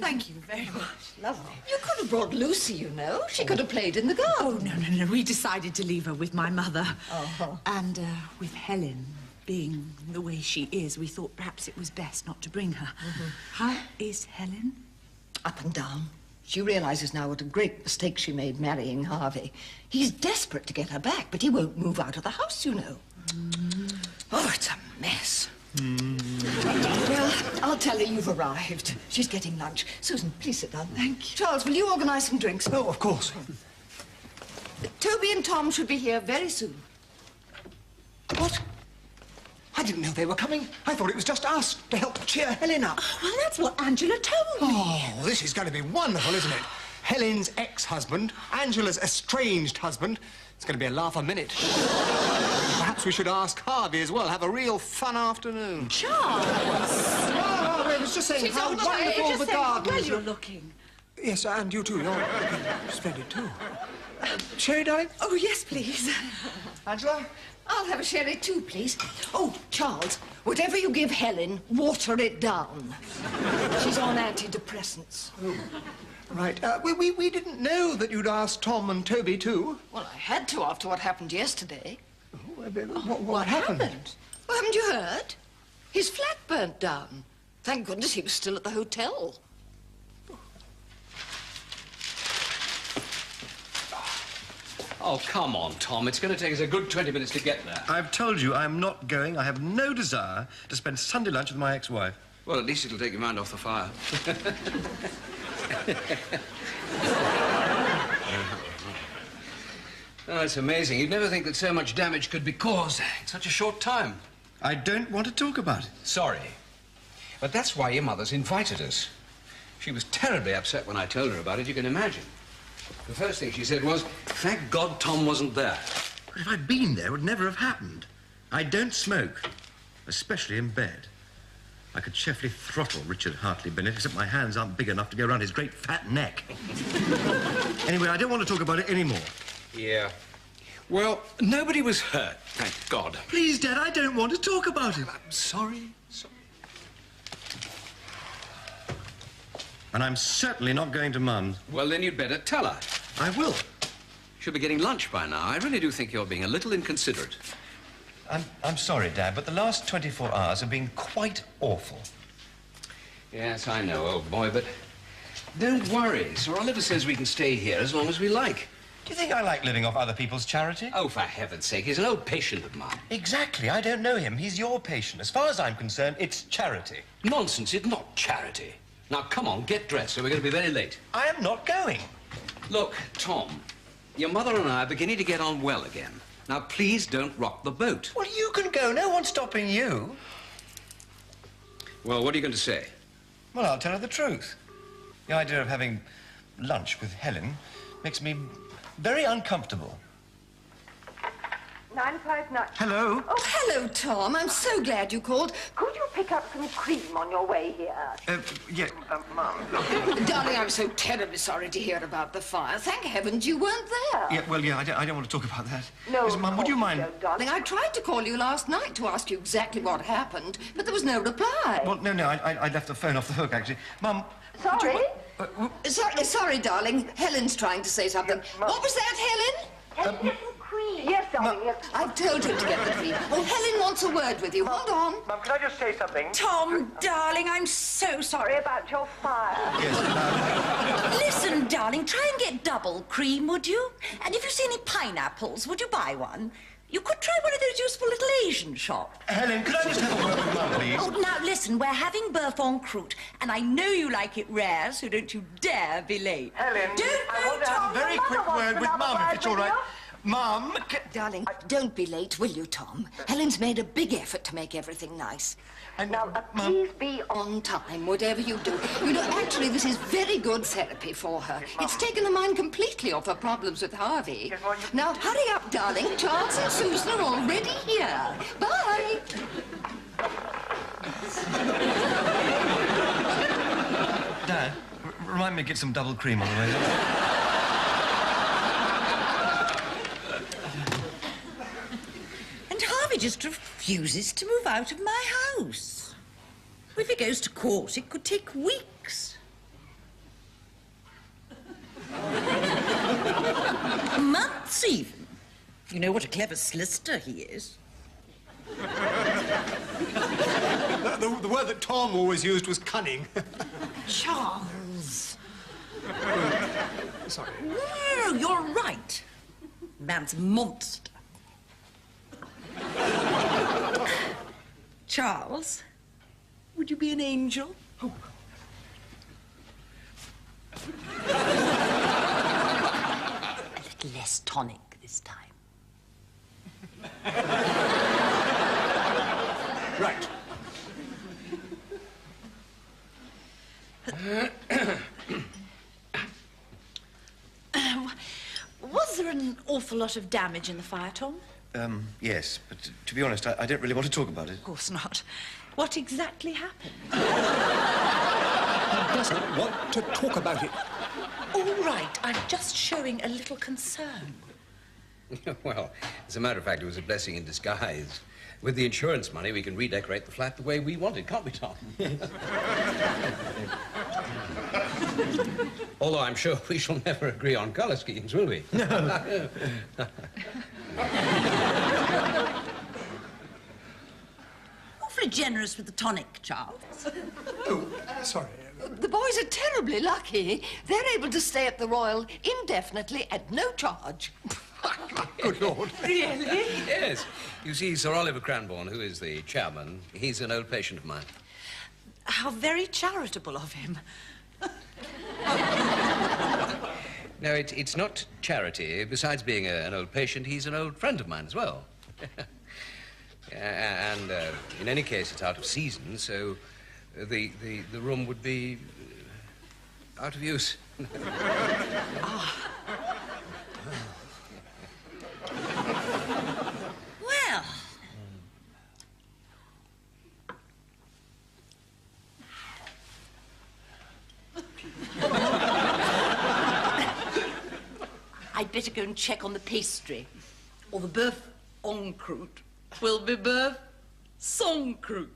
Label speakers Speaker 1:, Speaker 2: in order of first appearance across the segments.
Speaker 1: Thank you very much.
Speaker 2: Lovely. You could have brought Lucy, you know. She could have played in the garden.
Speaker 1: Oh, no. We decided to leave her with my mother.
Speaker 2: Uh-huh.
Speaker 1: And with Helen being the way she is, we thought perhaps it was best not to bring her. Mm-hmm. How is Helen?
Speaker 2: Up and down. She realizes now what a great mistake she made marrying Harvey. He's desperate to get her back, but he won't move out of the house, you know. Oh, it's a mess. Well, I'll tell her you've arrived. She's getting lunch. Susan, please sit down.
Speaker 1: Thank you.
Speaker 2: Charles, will you organize some drinks?
Speaker 3: Oh, of course.
Speaker 2: Toby and Tom should be here very soon.
Speaker 3: What? I didn't know they were coming. I thought it was just us to help cheer Helen up.
Speaker 1: Oh, well, that's what Angela told me.
Speaker 3: Oh, this is going to be wonderful, isn't it? Helen's ex-husband, Angela's estranged husband. It's going to be a laugh a minute. Perhaps we should ask Harvey as well. Have a real fun afternoon.
Speaker 1: Charles!
Speaker 3: Oh, I was just saying how wonderful the garden
Speaker 1: Well,
Speaker 3: is.
Speaker 1: you're looking.
Speaker 3: Yes, and you too. You're looking splendid too. Sherry, darling?
Speaker 1: Oh, yes, please.
Speaker 3: Angela?
Speaker 2: I'll have a sherry too, please. Oh, Charles, whatever you give Helen, water it down. She's on antidepressants.
Speaker 3: Oh. Right. We didn't know that you'd asked Tom and Toby too.
Speaker 2: Well, I had to after what happened yesterday.
Speaker 3: What happened?
Speaker 2: Well, haven't you heard? His flat burnt down. Thank goodness he was still at the hotel.
Speaker 4: Oh, come on, Tom. It's going to take us a good 20 minutes to get there.
Speaker 5: I've told you I'm not going. I have no desire to spend Sunday lunch with my ex-wife.
Speaker 4: Well, at least it'll take your mind off the fire. Oh, it's amazing. You'd never think that so much damage could be caused in such a short time.
Speaker 5: I don't want to talk about it.
Speaker 4: Sorry. But that's why your mother's invited us. She was terribly upset when I told her about it, you can imagine. The first thing she said was, thank God Tom wasn't there.
Speaker 5: But if I'd been there, it would never have happened. I don't smoke, especially in bed. I could cheerfully throttle Richard Hartley Bennett, except my hands aren't big enough to go around his great fat neck. Anyway, I don't want to talk about it anymore.
Speaker 4: Yeah. Well, nobody was hurt, thank God.
Speaker 5: Please, Dad, I don't want to talk about it.
Speaker 4: I'm sorry.
Speaker 5: And I'm certainly not going to Mum's.
Speaker 4: Well, then you'd better tell her.
Speaker 5: I will.
Speaker 4: She'll be getting lunch by now. I really do think you're being a little inconsiderate.
Speaker 5: I'm sorry, Dad, but the last 24 hours have been quite awful.
Speaker 4: Yes, I know, old boy, but don't worry. Sir Oliver says we can stay here as long as we like.
Speaker 5: Do you think I like living off other people's charity?
Speaker 4: Oh, for heaven's sake, he's an old patient of mine.
Speaker 5: Exactly. I don't know him. He's your patient. As far as I'm concerned, it's charity.
Speaker 4: Nonsense, it's not charity. Now, come on, get dressed, or we're going to be very late.
Speaker 5: I am not going.
Speaker 4: Look, Tom, your mother and I are beginning to get on well again. Now, please don't rock the boat.
Speaker 5: Well, you can go. No one's stopping you.
Speaker 4: Well, what are you going to say?
Speaker 5: Well, I'll tell her the truth. The idea of having lunch with Helen makes me very uncomfortable.
Speaker 6: 959.
Speaker 5: Hello?
Speaker 2: Oh, hello, Tom. I'm so glad you called.
Speaker 6: Could you pick up some cream on your way here?
Speaker 5: Yeah, Mum.
Speaker 2: Darling, I'm so terribly sorry to hear about the fire. Thank heavens you weren't there.
Speaker 5: Yeah, well, yeah, I don't want to talk about that.
Speaker 6: No,
Speaker 5: Listen, Mum, would you mind...
Speaker 2: Darling, I tried to call you last night to ask you exactly what happened, but there was no reply.
Speaker 5: Well, no, I left the phone off the hook, actually. Mum...
Speaker 6: Sorry?
Speaker 2: Sorry, darling. Helen's trying to say something. What was that, Helen?
Speaker 6: Get some cream. Yes, darling, yes.
Speaker 2: I've told him to get the cream. Oh, Helen wants a word with you. Hold on.
Speaker 5: Mum, can I just say something?
Speaker 1: Tom, darling, I'm so sorry.
Speaker 6: Sorry about your fire.
Speaker 5: Yes,
Speaker 7: Listen, darling, try and get double cream, would you? And if you see any pineapples, would you buy one? You could try one of those useful little Asian shops.
Speaker 5: Helen, could I just have a word with Mum, please?
Speaker 7: Oh, now, listen, we're having beurre en croûte, and I know you like it rare, so don't you dare be late.
Speaker 5: Helen,
Speaker 7: Don't
Speaker 5: I want to have a very quick word with Mum, if it's all right. Mum...
Speaker 2: Darling, don't be late, will you, Tom? Helen's made a big effort to make everything nice.
Speaker 6: Now,
Speaker 2: Mum,
Speaker 6: please be
Speaker 2: on time, whatever you do. You know, actually, this is very good therapy for her. It's taken her mind completely off her problems with Harvey. Now, hurry up, darling. Charles and Susan are already here. Bye.
Speaker 5: Dad, remind me to get some double cream on the way.
Speaker 7: He just refuses to move out of my house. If he goes to court, it could take weeks. You know what a clever solicitor he is.
Speaker 3: The word that Tom always used was cunning.
Speaker 7: Charles.
Speaker 3: Sorry.
Speaker 7: No, you're right. Man's a monster. Charles, would you be an angel? Oh. A little less tonic this time.
Speaker 3: Right.
Speaker 1: Was there an awful lot of damage in the fire, Tom?
Speaker 5: Yes, but to be honest, I don't really want to talk about it.
Speaker 1: Of course not. What exactly happened?
Speaker 3: He doesn't want to talk about it.
Speaker 1: All right, I'm just showing a little concern.
Speaker 4: Well, as a matter of fact, it was a blessing in disguise. With the insurance money, we can redecorate the flat the way we want it, can't we, Tom? Although I'm sure we shall never agree on colour schemes, will we? No.
Speaker 7: Awfully generous with the tonic, Charles.
Speaker 3: Oh, sorry.
Speaker 2: The boys are terribly lucky. They're able to stay at the Royal indefinitely at no charge.
Speaker 3: Good Lord.
Speaker 1: Really?
Speaker 4: Yes. You see, Sir Oliver Cranbourne, who is the chairman, he's an old patient of mine.
Speaker 1: How very charitable of him.
Speaker 4: No, it's not charity. Besides being an old patient, he's an old friend of mine as well. And in any case, it's out of season, so the room would be out of use.
Speaker 7: Well. I'd better go and check on the pastry. Or the bœuf en croûte will be bœuf sans croûte.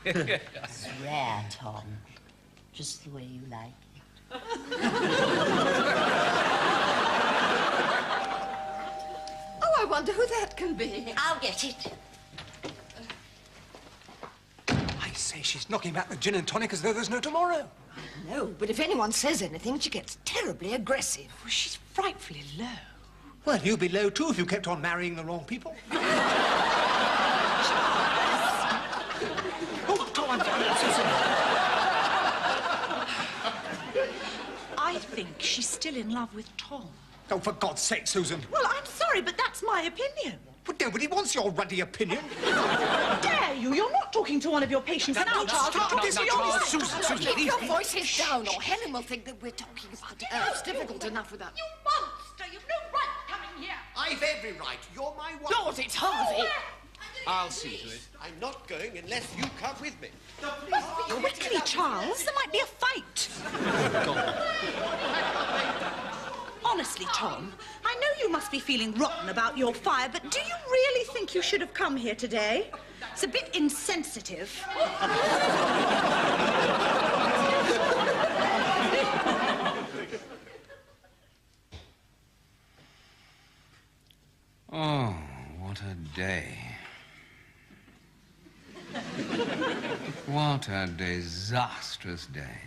Speaker 7: It's rare, Tom. Just the way you like it.
Speaker 2: Oh, I wonder who that can be.
Speaker 7: I'll get it.
Speaker 3: I say, she's knocking back the gin and tonic as though there's no tomorrow.
Speaker 2: No, but if anyone says anything, she gets terribly aggressive.
Speaker 1: Well, she's frightfully low.
Speaker 3: Well, you'd be low, too, if you kept on marrying the wrong people. Oh, Tom, I'm so sorry.
Speaker 1: I think she's still in love with Tom.
Speaker 3: Oh, for God's sake, Susan.
Speaker 1: Well, I'm sorry, but that's my opinion.
Speaker 3: But nobody wants your ruddy opinion.
Speaker 1: How dare you? You're not talking to one of your patients now, Charles. You're talking to your wife.
Speaker 3: Susan,
Speaker 2: Keep
Speaker 3: please.
Speaker 2: your voices down, or Helen will think that we're talking about her. It's difficult enough without...
Speaker 7: You monster! You've no right coming here.
Speaker 8: I've every right. You're my wife.
Speaker 2: Lord, it's Harvey.
Speaker 8: I'll see to it. I'm not going unless you come with me.
Speaker 1: Quickly, Charles. There might be a fight. Honestly, Tom, I know you must be feeling rotten about your fire, but do you really think you should have come here today? It's a bit insensitive.
Speaker 4: Oh, what a day. What a disastrous day.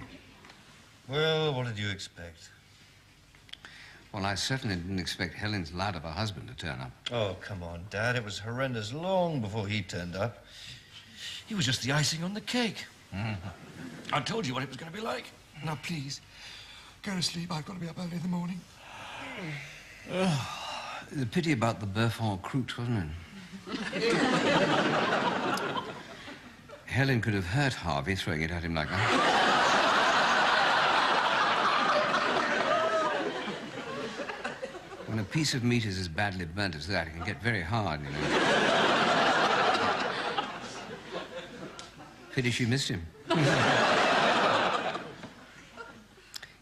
Speaker 5: Well, what did you expect?
Speaker 4: Well, I certainly didn't expect Helen's lad of a husband to turn up.
Speaker 5: Oh, come on, Dad. It was horrendous long before he turned up. He was just the icing on the cake. I told you what it was going to be like.
Speaker 3: Now, please, go to sleep. I've got to be up early in the morning.
Speaker 4: The pity about the bœuf en croûte, wasn't it? Helen could have hurt Harvey throwing it at him like that. When a piece of meat is as badly burnt as that, it can get very hard, you know. Pity she missed him.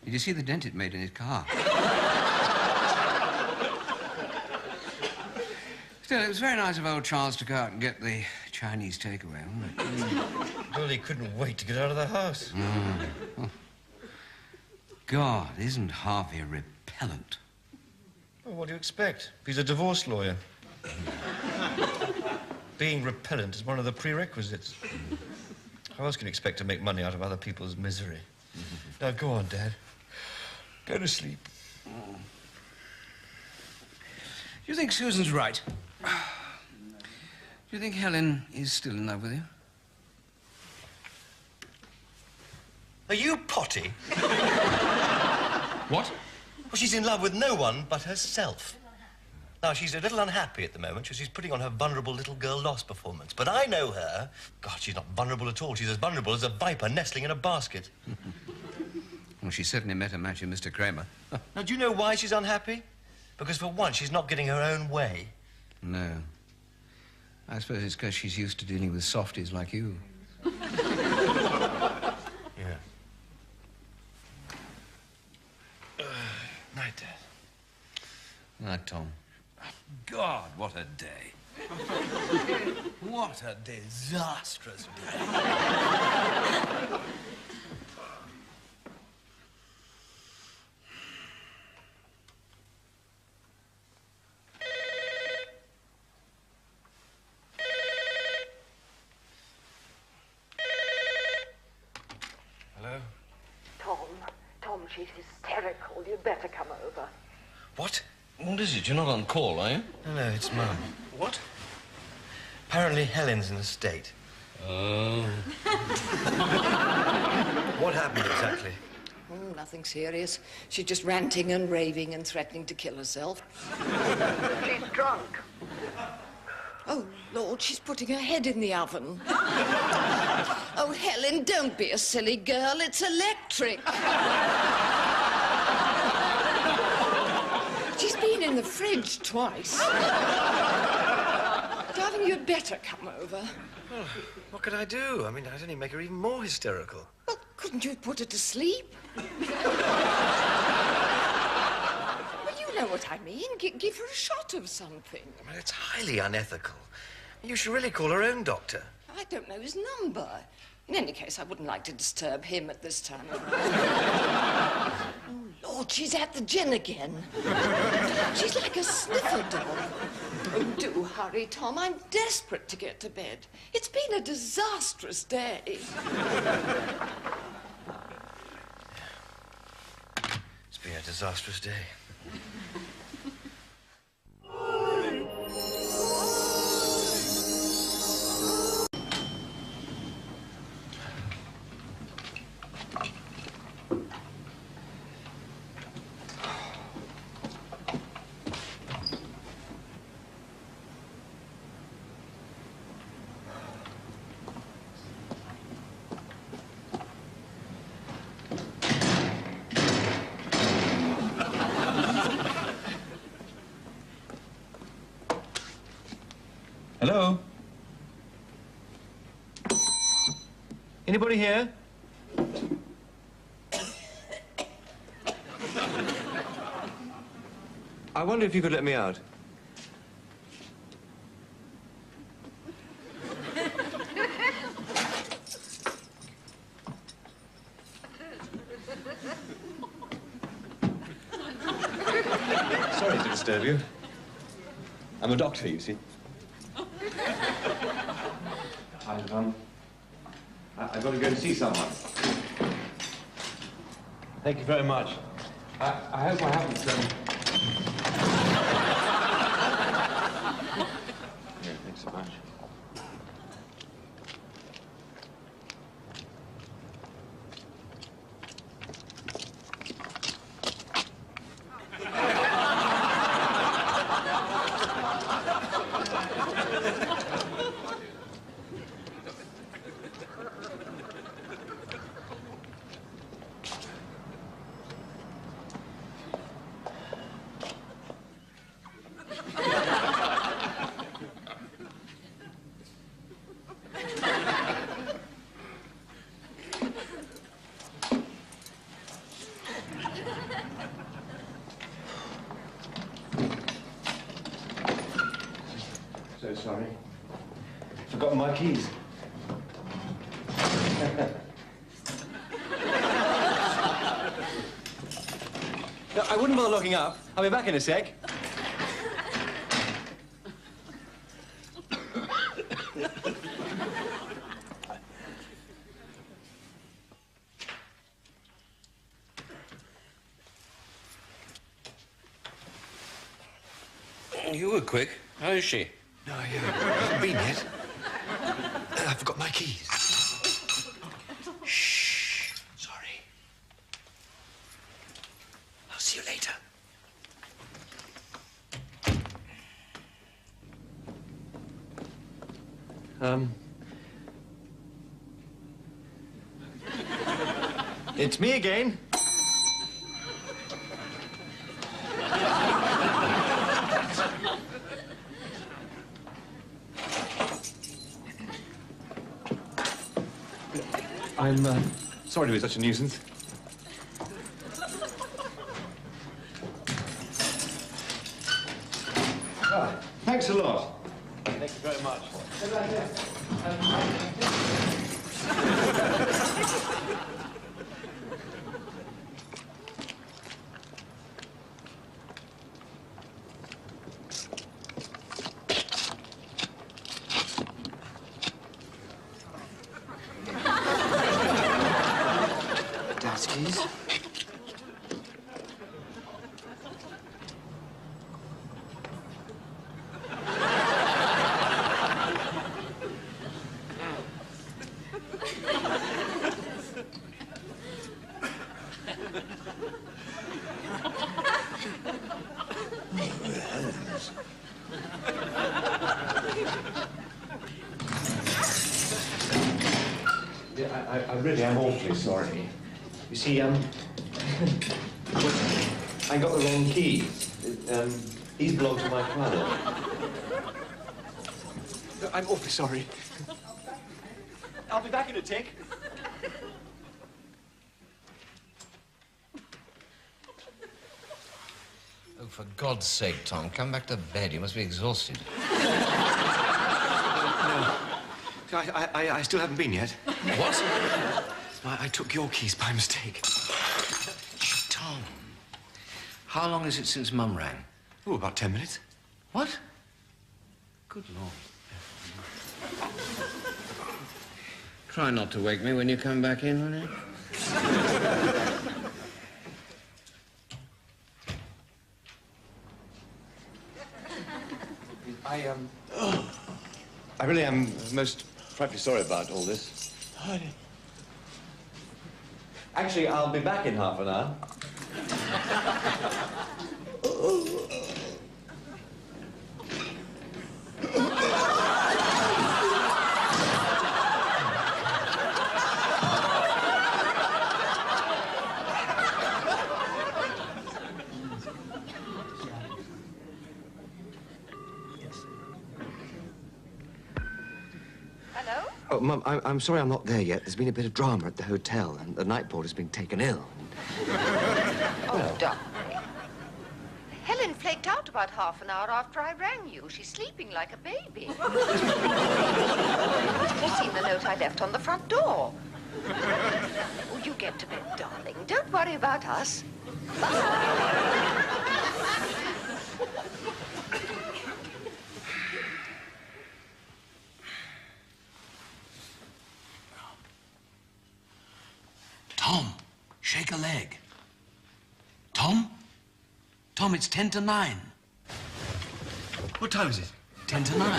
Speaker 4: Did you see the dent it made in his car? Still, it was very nice of old Charles to go out and get the Chinese takeaway, wasn't it?
Speaker 5: Well, he couldn't wait to get out of the house.
Speaker 4: God, isn't Harvey repellent? repellent.
Speaker 5: Well, what do you expect? He's a divorce lawyer. Being repellent is one of the prerequisites. How else can you expect to make money out of other people's misery? Now, go on, Dad. Go to sleep.
Speaker 4: Do you think Susan's right? Do you think Helen is still in love with you?
Speaker 5: Are you potty?
Speaker 4: What?
Speaker 5: Well, she's in love with no one but herself. Now, she's a little unhappy at the moment because she's putting on her vulnerable little girl lost performance. But I know her. God, she's not vulnerable at all. She's as vulnerable as a viper nestling in a basket.
Speaker 4: Well, she certainly met a match in Mr. Kramer.
Speaker 5: Now, do you know why she's unhappy? Because for once, she's not getting her own way.
Speaker 4: No. I suppose it's because she's used to dealing with softies like you.
Speaker 5: Yeah. Night, Dad.
Speaker 4: Night, Tom. God, what a day.
Speaker 8: What a disastrous day.
Speaker 5: Hello?
Speaker 6: Tom, she's hysterical. You'd better come over.
Speaker 5: What?
Speaker 8: What is it? You're not on call, are you?
Speaker 5: No, it's Mum.
Speaker 8: What?
Speaker 5: Apparently Helen's in a state.
Speaker 8: Oh.
Speaker 5: What happened exactly?
Speaker 2: Oh, nothing serious. She's just ranting and raving and threatening to kill herself.
Speaker 6: She's drunk.
Speaker 2: Oh, Lord, she's putting her head in the oven. Oh, Helen, don't be a silly girl. It's electric. She's been in the fridge twice. Darling, you'd better come over.
Speaker 5: Well, what could I do? I mean, I'd only make her even more hysterical.
Speaker 2: Well, couldn't you put her to sleep? Well, you know what I mean. Give her a shot of something.
Speaker 5: I mean, it's highly unethical. You should really call her own doctor.
Speaker 2: I don't know his number. In any case, I wouldn't like to disturb him at this time of night. Oh, Lord, she's at the gin again. She's like a sniffer dog. Oh, do hurry, Tom. I'm desperate to get to bed. It's been a disastrous day.
Speaker 5: It's been a disastrous day.
Speaker 9: Hello? Anybody here? I wonder if you could let me out. Sorry to disturb you. I'm a doctor, you see. I've got to go and see someone. Thank you very much. I hope I haven't... Yeah, thanks so much. So sorry. Forgotten my keys. No, I wouldn't bother locking up. I'll be back in a sec.
Speaker 4: You were quick. How is she?
Speaker 5: No, I haven't been yet. I forgot my keys. Shh. Sorry. I'll see you later.
Speaker 9: It's me again. I'm sorry to be such a nuisance. Thanks a lot. Thank you very much.
Speaker 5: Dad's keys.
Speaker 9: Yeah, I really am awfully sorry. You see, I got the wrong keys. These belong to my father. I'm awfully sorry. I'll be back in a tick.
Speaker 4: Oh, for God's sake, Tom, come back to bed. You must be exhausted.
Speaker 5: No. I still haven't been yet.
Speaker 4: What?
Speaker 5: I took your keys by mistake.
Speaker 4: Tom, how long is it since Mum rang?
Speaker 5: Oh, about 10 minutes.
Speaker 4: What? Good Lord. Try not to wake me when you come back in, will you?
Speaker 9: I really am most frightfully sorry about all this. Actually, I'll be back in half an hour.
Speaker 6: Hello?
Speaker 5: Oh, Mum, I'm sorry I'm not there yet. There's been a bit of drama at the hotel, and the night porter's been taken ill.
Speaker 6: Oh, don't worry. Helen flaked out about half an hour after I rang you. She's sleeping like a baby. You've seen the note I left on the front door. Oh, you get to bed, darling. Don't worry about us. Bye.
Speaker 4: Tom, shake a leg. Tom? Tom, it's 10 to 9.
Speaker 5: What time is it?
Speaker 4: 10 to 9.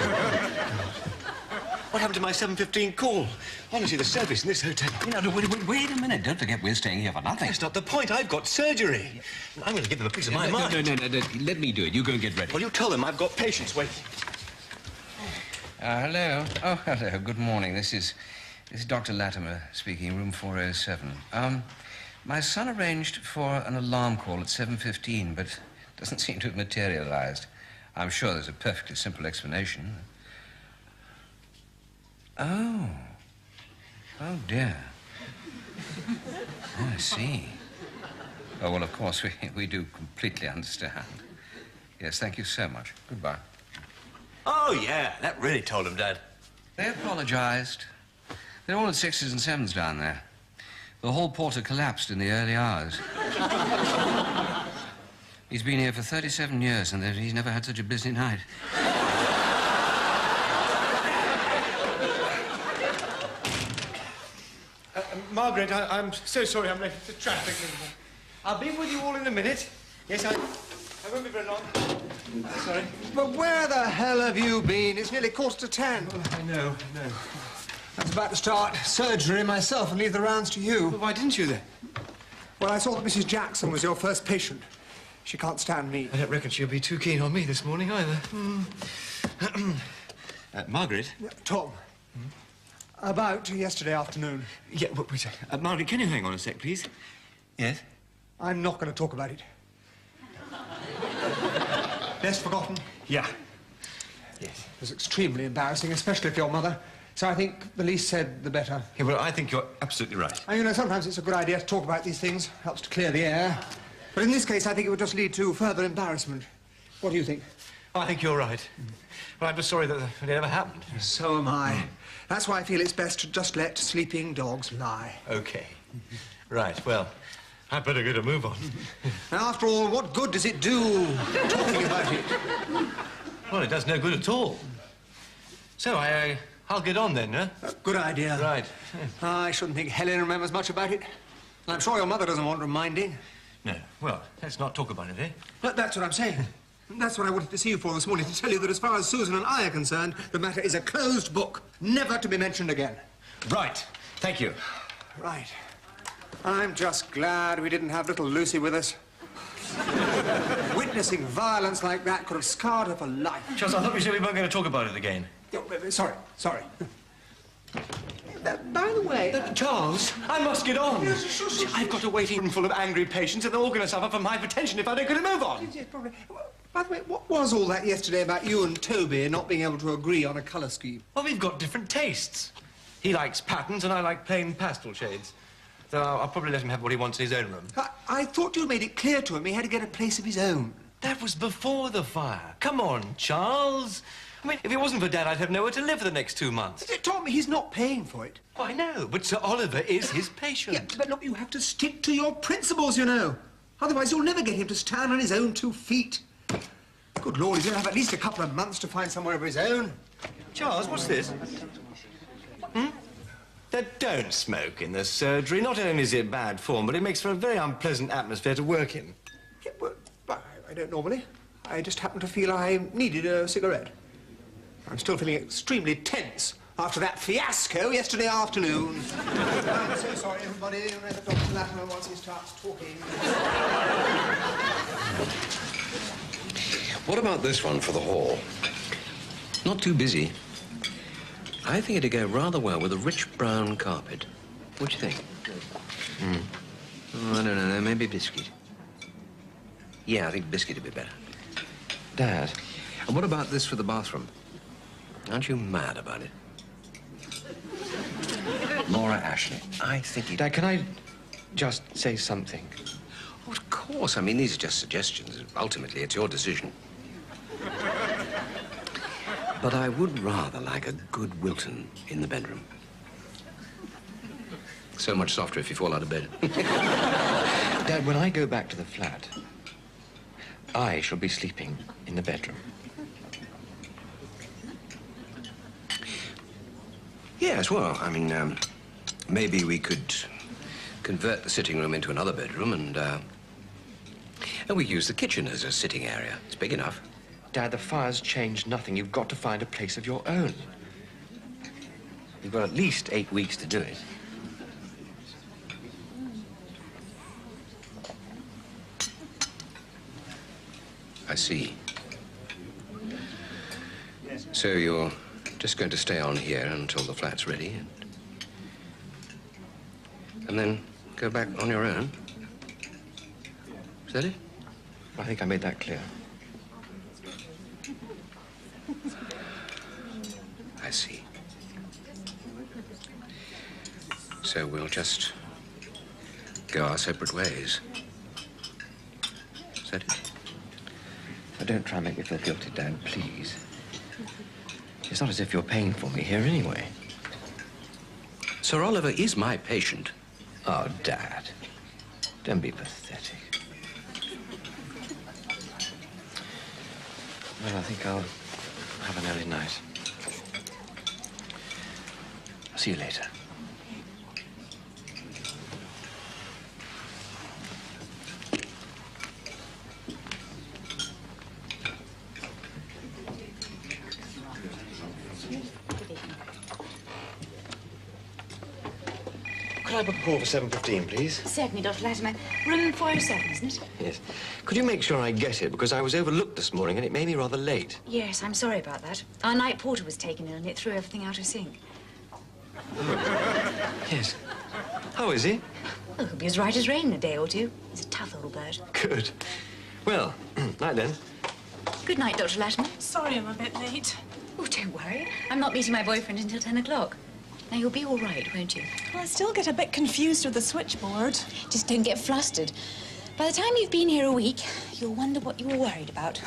Speaker 5: What happened to my 7:15 call? Honestly, the service in this hotel...
Speaker 4: You know, wait a minute. Don't forget we're staying here for nothing.
Speaker 5: That's not the point. I've got surgery. I'm going to give them a piece of my mind.
Speaker 4: No. Let me do it. You go and get ready.
Speaker 5: Well, you tell them I've got patients waiting.
Speaker 4: Hello. Oh, hello. Good morning. This is Dr. Latimer speaking, room 407. My son arranged for an alarm call at 7:15, but doesn't seem to have materialized. I'm sure there's a perfectly simple explanation. Oh. Oh, dear. Oh, I see. Oh, well, of course, we do completely understand. Yes, thank you so much. Goodbye.
Speaker 5: Oh, yeah. That really told him, Dad.
Speaker 4: They apologized. They're all at 6s and 7s down there. The hall porter collapsed in the early hours. He's been here for 37 years, and he's never had such a busy night.
Speaker 5: Margaret, I'm so sorry I'm late for traffic. I'll be with you all in a minute. Yes, I won't be very long. Sorry.
Speaker 3: But where the hell have you been? It's nearly 10:15.
Speaker 5: Well, I know.
Speaker 3: I was about to start surgery myself and leave the rounds to you.
Speaker 5: Well, why didn't you then?
Speaker 3: Well, I saw that Mrs. Jackson was your first patient. She can't stand me.
Speaker 5: I don't reckon she'll be too keen on me this morning either. Margaret?
Speaker 3: Tom. About yesterday afternoon.
Speaker 5: Yeah, wait a sec. Margaret, can you hang on a sec, please? Yes?
Speaker 3: I'm not going to talk about it. Best forgotten?
Speaker 5: Yeah.
Speaker 3: Yes. It was extremely embarrassing, especially for your mother. So I think the least said, the better.
Speaker 5: Yeah, well, I think you're absolutely right.
Speaker 3: And, you know, sometimes it's a good idea to talk about these things. Helps to clear the air. But in this case, I think it would just lead to further embarrassment. What do you think?
Speaker 5: Oh, I think you're right. Well, I'm just sorry that it ever happened.
Speaker 3: So am I. That's why I feel it's best to just let sleeping dogs lie.
Speaker 5: OK. Right, well, I'd better get a move on.
Speaker 3: Now, after all, what good does it do talking about it?
Speaker 5: Well, it does no good at all. So, I'll get on then, huh?
Speaker 3: Good idea.
Speaker 5: Right.
Speaker 3: I shouldn't think Helen remembers much about it. And I'm sure your mother doesn't want reminding.
Speaker 5: No. Well, let's not talk about it, eh?
Speaker 3: But that's what I'm saying. That's what I wanted to see you for this morning, to tell you that as far as Susan and I are concerned, the matter is a closed book, never to be mentioned again.
Speaker 5: Right. Thank you.
Speaker 3: Right. I'm just glad we didn't have little Lucy with us. Witnessing violence like that could have scarred her for life.
Speaker 5: Charles, I thought we said we weren't going to talk about it again.
Speaker 3: Oh, sorry. By the way...
Speaker 5: Charles, I must get on.
Speaker 3: Yes,
Speaker 5: I've got a waiting room full of angry patients and they're all going to suffer from hypertension if I don't get a move on.
Speaker 3: Yes, probably. By the way, what was all that yesterday about you and Toby not being able to agree on a colour scheme?
Speaker 5: Well, we've got different tastes. He likes patterns and I like plain pastel shades. So I'll probably let him have what he wants in his own room.
Speaker 3: I thought you made it clear to him he had to get a place of his own.
Speaker 5: That was before the fire. Come on, Charles. I mean, if it wasn't for Dad, I'd have nowhere to live for the next 2 months.
Speaker 3: Tommy, he's not paying for it.
Speaker 5: Oh, I know, but Sir Oliver is his patient.
Speaker 3: Yeah, but look, you have to stick to your principles, you know. Otherwise, you'll never get him to stand on his own 2 feet. Good Lord, he's going to have at least a couple of months to find somewhere of his own.
Speaker 5: Charles, what's this? They don't smoke in the surgery. Not only is it bad form, but it makes for a very unpleasant atmosphere to work in.
Speaker 3: Yeah, well, I don't normally. I just happen to feel I needed a cigarette. I'm still feeling extremely tense after that fiasco yesterday afternoon. I'm so sorry, everybody. Whenever Dr. Latimer, once he starts talking...
Speaker 4: What about this one for the hall? Not too busy. I think it'd go rather well with a rich brown carpet. What do you think? Oh, I don't know, maybe biscuit. Yeah, I think biscuit would be better. Dad, and what about this for the bathroom? Aren't you mad about it? Laura Ashley, I think it...
Speaker 5: Dad, can I just say something?
Speaker 4: Oh, of course. I mean, these are just suggestions. Ultimately, it's your decision. But I would rather like a good Wilton in the bedroom. So much softer if you fall out of bed.
Speaker 10: Dad, when I go back to the flat, I shall be sleeping in the bedroom.
Speaker 4: Yes, well, I mean, maybe we could convert the sitting room into another bedroom and we use the kitchen as a sitting area. It's big enough.
Speaker 10: Dad, the fire's changed nothing. You've got to find a place of your own. You've got at least 8 weeks to do it.
Speaker 4: I see. So you're just going to stay on here until the flat's ready and then go back on your own? Is that it?
Speaker 10: I think I made that clear.
Speaker 4: I see. So we'll just go our separate ways. Is that it?
Speaker 10: Now, don't try and make me feel guilty, Dad, please. It's not as if you're paying for me here anyway.
Speaker 4: Sir Oliver is my patient.
Speaker 10: Oh, Dad, don't be pathetic. Well, I think I'll have an early night. See you later. Could I book a call for 7:15, please?
Speaker 11: Certainly, Dr. Latimer. Room 407, isn't it?
Speaker 10: Yes. Could you make sure I get it? Because I was overlooked this morning and it made me rather late.
Speaker 11: Yes, I'm sorry about that. Our night porter was taken ill and it threw everything out of sync.
Speaker 10: Yes. How is he?
Speaker 11: Well, he'll be as right as rain in a day or two. He's a tough old bird.
Speaker 10: Good. Well, night then.
Speaker 11: Good night, Dr. Latimer.
Speaker 12: Sorry I'm a bit late.
Speaker 11: Oh, don't worry. I'm not meeting my boyfriend until 10 o'clock. Now, you'll be all right, won't you?
Speaker 12: Well, I still get a bit confused with the switchboard.
Speaker 11: Just don't get flustered. By the time you've been here a week, you'll wonder what you were worried about.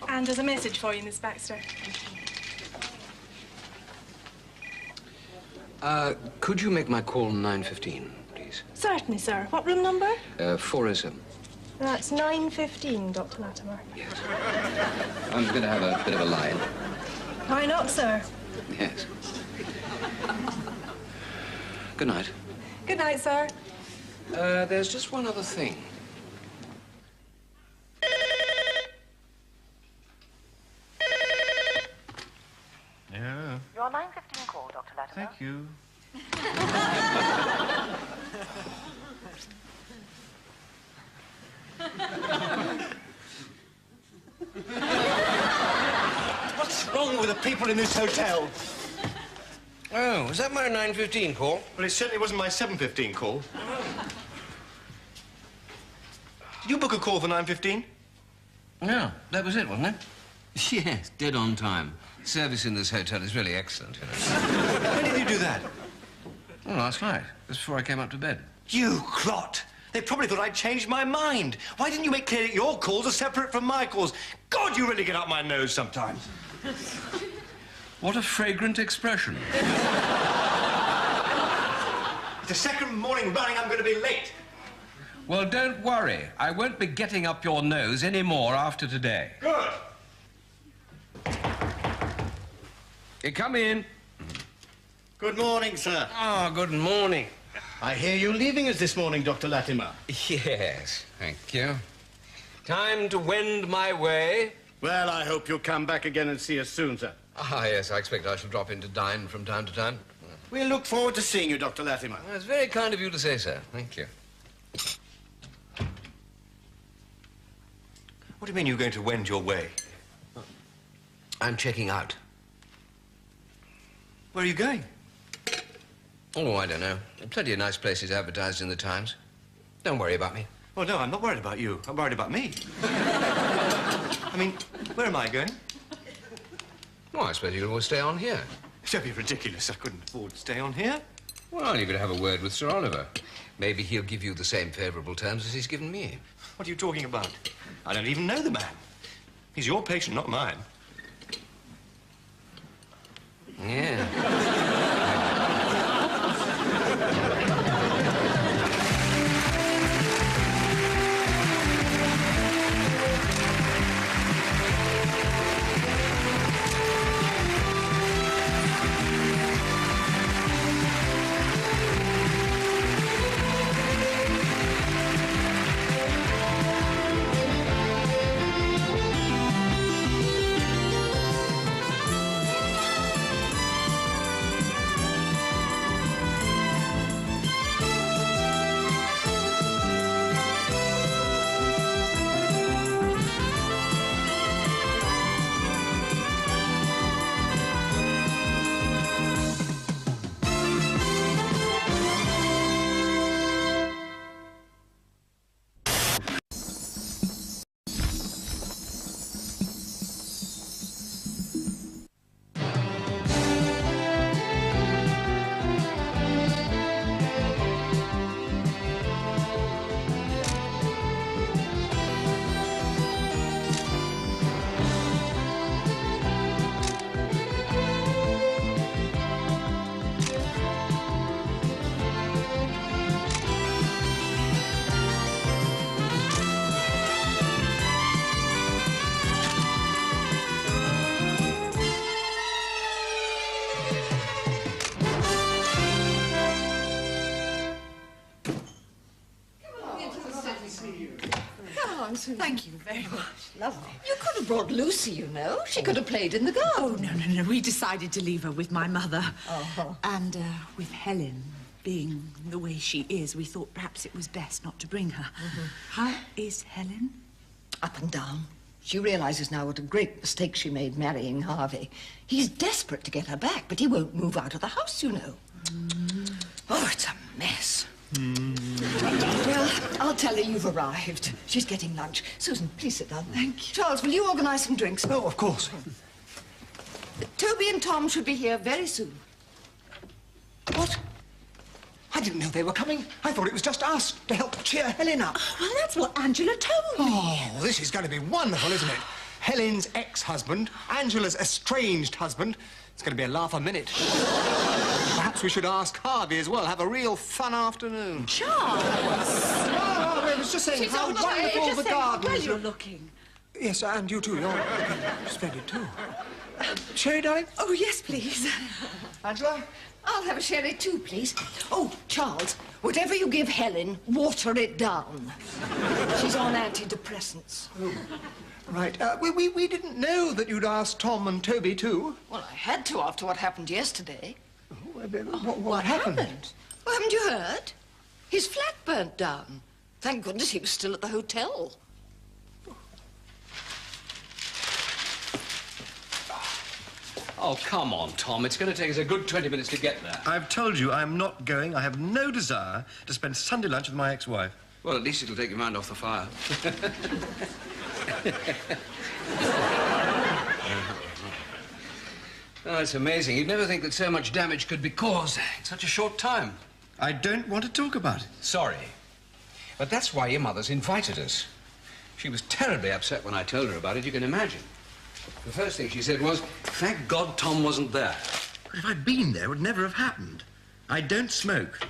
Speaker 12: And there's a message for you, Miss Baxter.
Speaker 4: Could you make my call 9:15, please?
Speaker 12: Certainly, sir. What room number?
Speaker 4: 407.
Speaker 12: That's 9:15, Dr. Latimer.
Speaker 4: Yes. I'm going to have a bit of a line.
Speaker 12: Why not, sir?
Speaker 4: Yes. Good night.
Speaker 12: Good night, sir.
Speaker 4: There's just one other thing.
Speaker 5: Yeah.
Speaker 6: Your 9:15 call, Dr. Latimer.
Speaker 5: Thank you.
Speaker 8: What's wrong with the people in this hotel?
Speaker 5: Oh, was that my 9:15 call?
Speaker 8: Well, it certainly wasn't my 7:15 call. Did you book a call for 9:15?
Speaker 4: Yeah, that was it, wasn't it? Yes, dead on time. Service in this hotel is really excellent, you know.
Speaker 8: When did you do that?
Speaker 4: Well, last night, just before I came up to bed.
Speaker 8: You clot! They probably thought I'd changed my mind. Why didn't you make clear that your calls are separate from my calls? God, you really get up my nose sometimes.
Speaker 4: What a fragrant expression.
Speaker 8: It's the second morning running I'm going to be late.
Speaker 4: Well, don't worry. I won't be getting up your nose any more after today.
Speaker 8: Good.
Speaker 4: You come in.
Speaker 8: Good morning, sir.
Speaker 4: Ah, good morning.
Speaker 8: I hear you leaving us this morning, Dr. Latimer.
Speaker 4: Yes, thank you. Time to wend my way.
Speaker 8: Well, I hope you'll come back again and see us soon, sir.
Speaker 4: Ah, yes, I expect I shall drop in to dine from time to time.
Speaker 8: We look forward to seeing you, Dr. Latimer.
Speaker 4: Well, it's very kind of you to say so. Thank you.
Speaker 5: What do you mean you're going to wend your way?
Speaker 4: I'm checking out.
Speaker 5: Where are you going?
Speaker 4: Oh, I don't know. Plenty of nice places advertised in the Times. Don't worry about me.
Speaker 5: Oh, no, I'm not worried about you. I'm worried about me. I mean, where am I going?
Speaker 4: Well, I suppose you could always stay on here.
Speaker 5: Don't be ridiculous. I couldn't afford to stay on here.
Speaker 4: Well, you could have a word with Sir Oliver. Maybe he'll give you the same favourable terms as he's given me.
Speaker 5: What are you talking about? I don't even know the man. He's your patient, not mine.
Speaker 4: Yeah.
Speaker 2: down, Susan.
Speaker 1: Thank you very much.
Speaker 2: Lovely. You could have brought Lucy, you know. She could have played in the garden.
Speaker 1: Oh, no. We decided to leave her with my mother.
Speaker 2: Uh-huh.
Speaker 1: And with Helen being the way she is, we thought perhaps it was best not to bring her.
Speaker 2: Mm-hmm.
Speaker 1: How is Helen?
Speaker 2: Up and down. She realizes now what a great mistake she made marrying Harvey. He's desperate to get her back, but he won't move out of the house, you know. Oh, it's a mess. Well, I'll tell her you've arrived. She's getting lunch. Susan, please sit down.
Speaker 1: Thank you.
Speaker 2: Charles, will you organise some drinks?
Speaker 3: Oh, of course.
Speaker 2: Toby and Tom should be here very soon.
Speaker 3: What? I didn't know they were coming. I thought it was just us to help cheer Helen up.
Speaker 1: Well, that's what Angela told me.
Speaker 3: Oh, this is going to be wonderful, isn't it? Helen's ex-husband, Angela's estranged husband. It's going to be a laugh a minute. Perhaps we should ask Harvey as well. Have a real fun afternoon.
Speaker 1: Charles!
Speaker 3: Oh, I was just saying how
Speaker 1: on the way.
Speaker 3: wonderful
Speaker 1: Just
Speaker 3: the
Speaker 1: saying how
Speaker 3: garden
Speaker 1: well
Speaker 3: is.
Speaker 1: you're looking.
Speaker 3: Yes, and you too. You're looking splendid too. Sherry, darling?
Speaker 1: Oh, yes, please.
Speaker 2: Angela, I'll have a sherry too, please. Oh, Charles, whatever you give Helen, water it down. She's on antidepressants.
Speaker 3: Oh, right. We didn't know that you'd asked Tom and Toby too.
Speaker 2: Well, I had to after what happened yesterday.
Speaker 3: What happened?
Speaker 2: Well, haven't you heard? His flat burnt down. Thank goodness he was still at the hotel.
Speaker 4: Oh, come on, Tom. It's going to take us a good 20 minutes to get there.
Speaker 5: I've told you I'm not going. I have no desire to spend Sunday lunch with my ex-wife.
Speaker 4: Well, at least it'll take your mind off the fire. Oh, it's amazing. You'd never think that so much damage could be caused in such a short time.
Speaker 5: I don't want to talk about it.
Speaker 4: Sorry. But that's why your mother's invited us. She was terribly upset when I told her about it, you can imagine. The first thing she said was, thank God Tom wasn't there.
Speaker 5: But if I'd been there, it would never have happened. I don't smoke,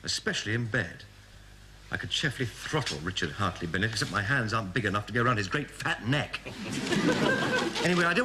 Speaker 5: especially in bed. I could cheerfully throttle Richard Hartley Bennett, except my hands aren't big enough to go around his great fat neck. Anyway, I don't